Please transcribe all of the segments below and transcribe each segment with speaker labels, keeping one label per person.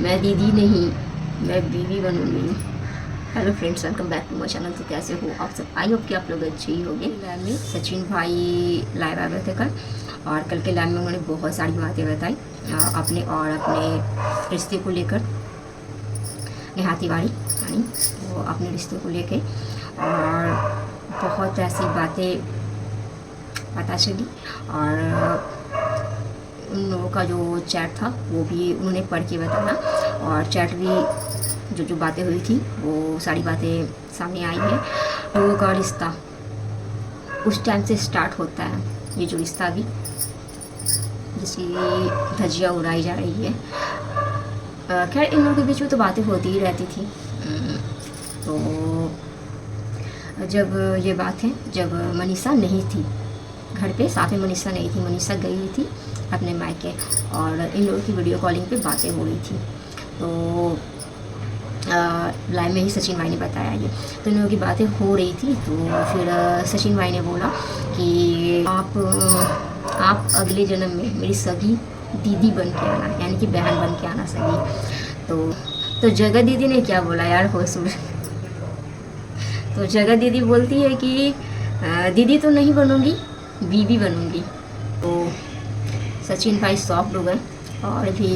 Speaker 1: मैं दीदी नहीं, मैं बीवी बनूंगी। Hello friends, welcome back to my channel. तो कैसे हो आप सब? आई होप कि आप लोग अच्छे ही होंगे। लैब में सचिन भाई लाइव आए हुए थे कल, और कल के लैब में उन्होंने बहुत सारी बातें बताई अपने और अपने रिश्ते को लेकर। नेहा तिवारी यानी वो अपने रिश्ते को लेकर, और बहुत ऐसी बातें पता चली। और उन लोगों का जो चैट था वो भी उन्होंने पढ़ के बताया, और चैट भी जो बातें हुई थी वो सारी बातें सामने आई है। लोगों का रिश्ता उस टाइम से स्टार्ट होता है, ये जो रिश्ता भी जिसकी धज्जियाँ उड़ाई जा रही है। खैर इन लोगों के बीच में तो बातें होती ही रहती थी। तो जब ये बात है, जब मनीषा नहीं थी घर पे, साथ में मनीषा नहीं थी, मनीषा गई हुई थी अपने मायके, और इन लोगों की वीडियो कॉलिंग पे बातें हो रही थी। तो लाइव में ही सचिन भाई ने बताया ये, तो इन लोगों की बातें हो रही थी। तो फिर सचिन भाई ने बोला कि आप अगले जन्म में मेरी सगी दीदी बन के आना, यानी कि बहन बन के आना सगी। तो जगह दीदी ने क्या बोला यार, होश उड़। तो जगह दीदी बोलती है कि दीदी तो नहीं बनूंगी, बीवी बनूंगी। तो सचिन भाई शॉक्ड हो गए, और भी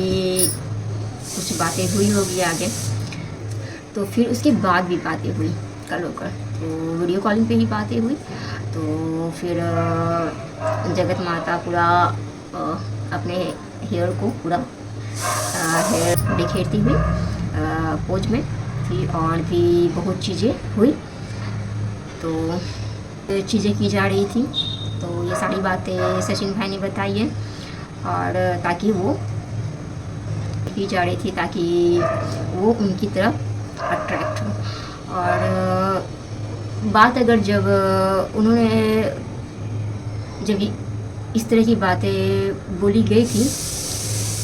Speaker 1: कुछ बातें हुई होगी आगे। तो फिर उसके बाद भी बातें हुई कल होकर, तो वीडियो कॉलिंग पे ही बातें हुई। तो फिर जगत माता पूरा अपने हेयर को पूरा हेयर बिखेरती हुई पोज में थी, और भी बहुत चीज़ें हुई। तो चीज़ें की जा रही थी। तो ये सारी बातें सचिन भाई ने बताई है, और ताकि वो की जा रही थी ताकि वो उनकी तरफ अट्रैक्ट हो। और बात अगर जब उन्होंने जब इस तरह की बातें बोली गई थी,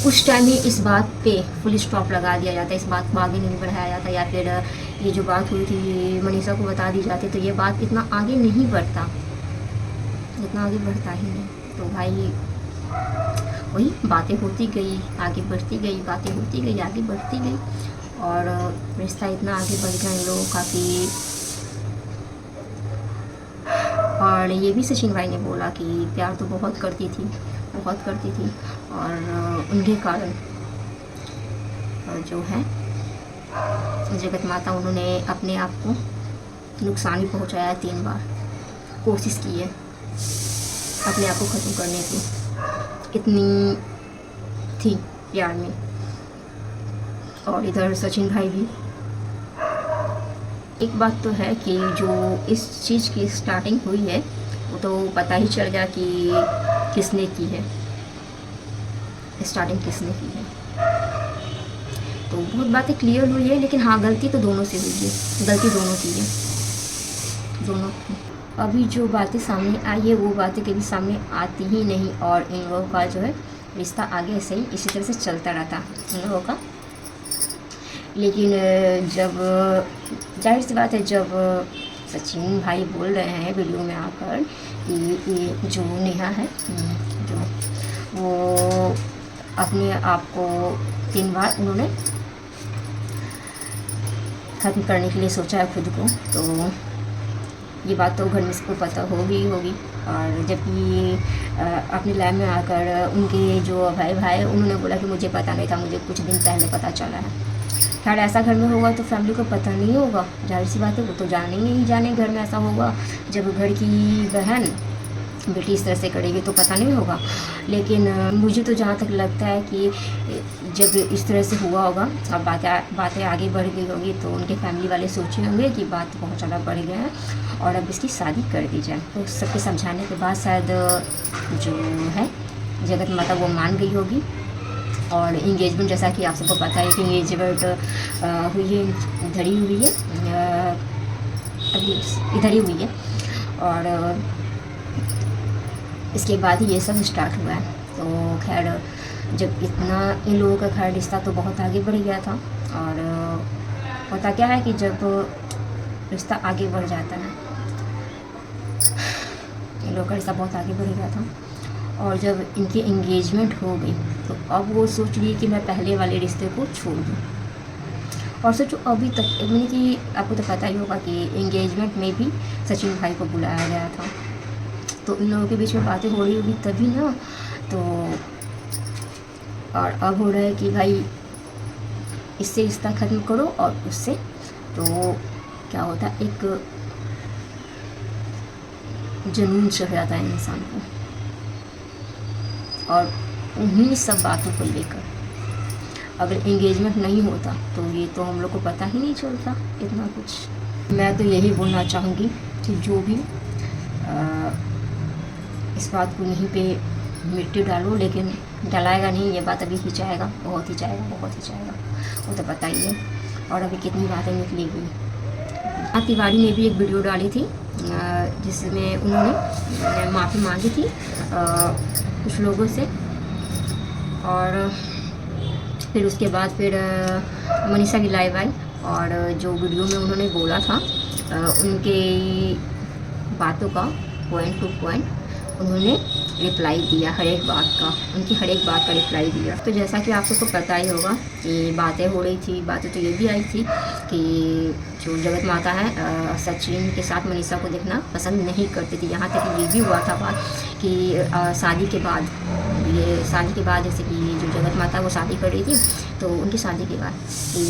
Speaker 1: उस टाइम ही इस बात पे फुल स्टॉप लगा दिया जाता, इस बात को आगे नहीं बढ़ाया जाता, या फिर ये जो बात हुई थी मनीषा को बता दी जाती, तो ये बात इतना आगे नहीं बढ़ता, इतना आगे बढ़ता ही नहीं। तो भाई वही बातें होती गई, आगे बढ़ती गई, बातें होती गई, आगे बढ़ती गई, और रिश्ता इतना आगे बढ़ गया इन लोगों का कि। और ये भी सचिन भाई ने बोला कि प्यार तो बहुत करती थी, बहुत करती थी, और उनके कारण जो है जगत माता, उन्होंने अपने आप को नुकसान भी पहुंचाया 3 बार, कोशिश की है अपने आप को ख़त्म करने की, इतनी थी प्यार में। और इधर सचिन भाई भी। एक बात तो है कि जो इस चीज़ की स्टार्टिंग हुई है वो तो पता ही चल गया कि किसने की है, स्टार्टिंग किसने की है। तो बहुत बातें क्लियर हुई है, लेकिन हाँ गलती तो दोनों से हुई है, गलती दोनों की है, दोनों की। अभी जो बातें सामने आई है वो बातें कभी सामने आती ही नहीं, और इन लोगों का जो है रिश्ता आगे ऐसे ही इसी तरह से चलता रहता इन लोगों का। लेकिन जब जाहिर सी बात है, जब सचिन भाई बोल रहे हैं वीडियो में आकर कि ये जो नेहा है, जो वो अपने आप को 3 बार उन्होंने ख़त्म करने के लिए सोचा है खुद को, तो ये बात तो घर में सबको पता होगी ही होगी। और जबकि अपने लैब में आकर उनके जो भाई उन्होंने बोला कि मुझे पता नहीं था, मुझे कुछ दिन पहले पता चला है। खैर ऐसा घर में होगा तो फैमिली को पता नहीं होगा, जाहिर सी बात है, वो तो जानेंगे ही जाने घर में ऐसा होगा। जब घर की बहन बेटी इस तरह से करेगी तो पता नहीं होगा। लेकिन मुझे तो जहाँ तक लगता है कि जब इस तरह से हुआ होगा और बातें आगे बढ़ गई होगी, तो उनके फैमिली वाले सोचे होंगे कि बात बहुत ज़्यादा बढ़ गया है और अब इसकी शादी कर दी जाए। तो सबके समझाने के बाद शायद जो है जगत माता वो मान गई होगी। और इंगेजमेंट, जैसा कि आप सबको पता है कि इंगेजमेंट हुई है, इधर ही हुई है, अभी इधर ही हुई है, और इसके बाद ही ये सब स्टार्ट हुआ है। तो खैर जब इतना इन लोगों का खैर रिश्ता तो बहुत आगे बढ़ गया था। और होता क्या है कि जब रिश्ता आगे बढ़ जाता है, इन लोगों का रिश्ता बहुत आगे बढ़ गया था, और जब इनकी एंगेजमेंट हो गई तो अब वो सोच रही कि मैं पहले वाले रिश्ते को छोड़ दूँ। और सोचो अभी तक यानी कि आपको तो पता ही होगा कि एंगेजमेंट में भी सचिन भाई को बुलाया गया था, तो इन लोगों के बीच में बातें हो रही होगी तभी ना। तो और अब हो रहा है कि भाई इससे रिश्ता ख़त्म करो और उससे, तो क्या होता है एक जुनून चढ़ जाता है इंसान को। और उन्हीं सब बातों को लेकर अगर एंगेजमेंट नहीं होता तो ये तो हम लोग को पता ही नहीं चलता इतना कुछ। मैं तो यही बोलना चाहूँगी कि जो भी इस बात को यहीं पे मिट्टी डालो, लेकिन डलाएगा नहीं, ये बात अभी खिंचाएगा, बहुत ही जाएगा, बहुत ही जाएगा, वो तो पता ही है। और अभी कितनी बातें निकलेगी। तिवारी ने भी एक वीडियो डाली थी जिसमें उन्होंने माफ़ी मांगी थी कुछ लोगों से, और फिर उसके बाद फिर मनीषा की लाइव आई और जो वीडियो में उन्होंने बोला था उनके बातों का पॉइंट टू पॉइंट उन्होंने रिप्लाई दिया, हर एक बात का, उनकी हर एक बात का रिप्लाई दिया। तो जैसा कि आप सबको पता ही होगा कि बातें हो रही थी, बातें तो ये भी आई थी कि जो जगत माता है सचिन के साथ मनीषा को देखना पसंद नहीं करती थी। यहाँ तक कि ये भी हुआ था बात कि शादी के बाद जैसे कि जो जगत माता वो शादी कर रही थी, तो उनकी शादी के बाद कि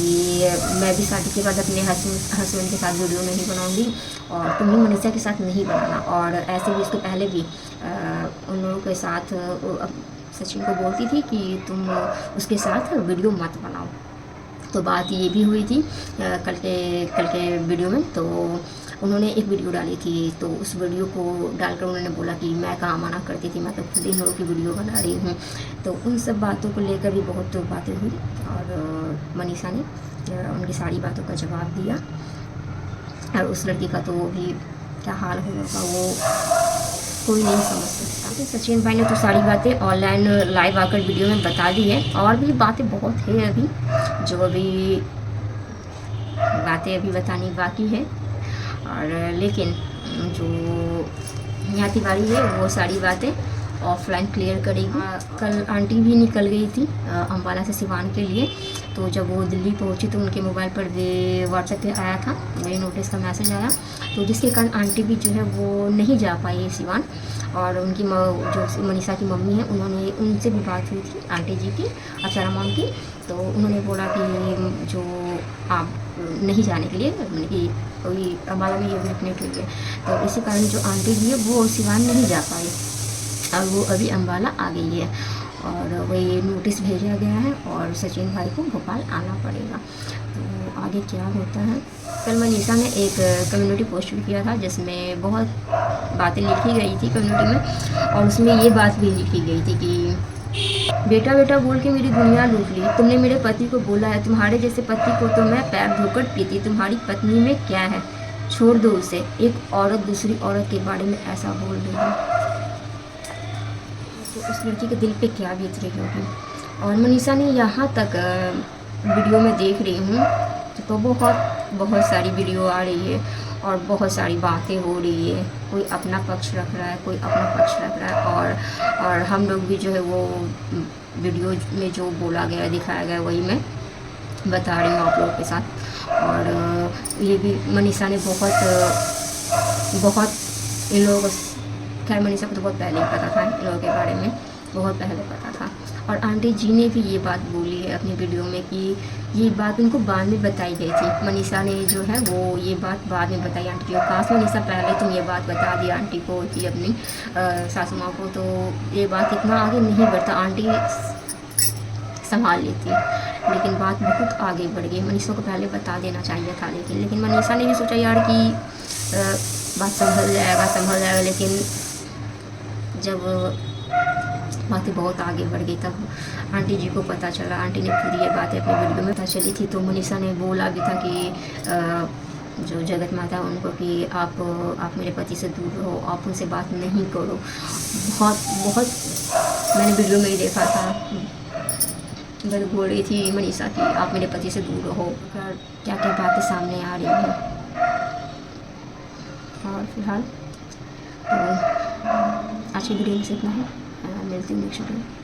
Speaker 1: मैं भी शादी के बाद अपने हस्बैंड के साथ वीडियो नहीं बनाऊँगी और तुम भी मनीषा के साथ नहीं बनाना। और ऐसे भी इसके पहले भी उन लोगों के साथ सचिन को बोलती थी कि तुम उसके साथ वीडियो मत बनाओ। तो बात ये भी हुई थी कल के वीडियो में। तो उन्होंने एक वीडियो डाली थी, तो उस वीडियो को डालकर उन्होंने बोला कि मैं कहाँ मना करती थी, मैं तो खुद इन लोगों की वीडियो बना रही हूँ। तो उन सब बातों को लेकर भी बहुत बातें हुई और मनीषा ने उनकी सारी बातों का जवाब दिया। और उस लड़की का तो भी क्या हाल होगा वो कोई नहीं समझ सकता। सचिन भाई ने तो सारी बातें ऑनलाइन लाइव आकर वीडियो में बता दी है, और भी बातें बहुत है अभी जो अभी बतानी बाकी है। और लेकिन जो नेहा तिवारी है वो सारी बातें ऑफलाइन क्लियर करेगी। कल आंटी भी निकल गई थी अम्बाला से सिवान के लिए, तो जब वो दिल्ली पहुंची तो उनके मोबाइल पर व्हाट्सएप पे आया था, मेरे नोटिस का मैसेज आया, तो जिसके कारण आंटी भी जो है वो नहीं जा पाई सिवान। और उनकी जो मनीषा की मम्मी है उनसे भी बात हुई थी आंटी जी की, अक्षरा मॉम की। तो उन्होंने बोला कि जो आप नहीं जाने के लिए कि कोई अम्बाला में ये रुकने के लिए, तो इसी कारण जो आंटी जी है वो सिवान नहीं जा पाई और वो अभी अम्बाला आ गई है और वही नोटिस भेजा गया है और सचिन भाई को भोपाल आना पड़ेगा। तो आगे क्या होता है। कल मनीषा ने एक कम्युनिटी पोस्ट भी किया था जिसमें बहुत बातें लिखी गई थी कम्युनिटी में, और उसमें ये बात भी लिखी गई थी कि बेटा बेटा बोल के मेरी दुनिया लूट ली। तुमने मेरे पति को बोला है तुम्हारे जैसे पति को तो मैं पैर धोकर पीती, तुम्हारी पत्नी में क्या है, छोड़ दो उसे। एक औरत दूसरी औरत के बारे में ऐसा बोल रही है, तो उस लड़की के दिल पे क्या बीत रही होगी। और मनीषा ने यहाँ तक वीडियो में देख रही हूँ तो बहुत सारी वीडियो आ रही है और बहुत सारी बातें हो रही है, कोई अपना पक्ष रख रहा है, कोई अपना पक्ष रख रहा है। और हम लोग भी जो है वो वीडियो में जो बोला गया दिखाया गया वही मैं बता रही हूँ आप लोगों के साथ। और ये भी मनीषा ने बहुत इन लोगों को, खैर मनीषा को तो बहुत पहले ही पता था इन लोगों के बारे में, बहुत पहले पता था। और आंटी जी ने भी ये बात बोली है अपनी वीडियो में कि ये बात उनको बाद में बताई गई थी। मनीषा ने जो है वो ये बात बाद में बताई आंटी को। काश मनीषा पहले तुम ये बात बता दी आंटी को कि अपनी सासू माँ को, तो ये बात इतना आगे नहीं बढ़ता, आंटी संभाल लेती। लेकिन बात बहुत आगे बढ़ गई, मनीषा को पहले बता देना चाहिए था। लेकिन मनीषा ने भी सोचा यार कि बात संभल जाएगा, लेकिन जब बातें बहुत आगे बढ़ गई तब आंटी जी को पता चला। आंटी ने खुद ये बातें अपने वीडियो में पता चली थी। तो मनीषा ने बोला भी था कि जो जगत माता उनको कि आप मेरे पति से दूर रहो, आप उनसे बात नहीं करो। बहुत मैंने वीडियो में ही देखा था, बस बोल रही थी मनीषा की आप मेरे पति से दूर रहो। क्या क्या बातें सामने आ रही हैं। और फिलहाल तो आज की वीडियो में इतना है। मिलती हूँ नेक्स्ट वीडियो।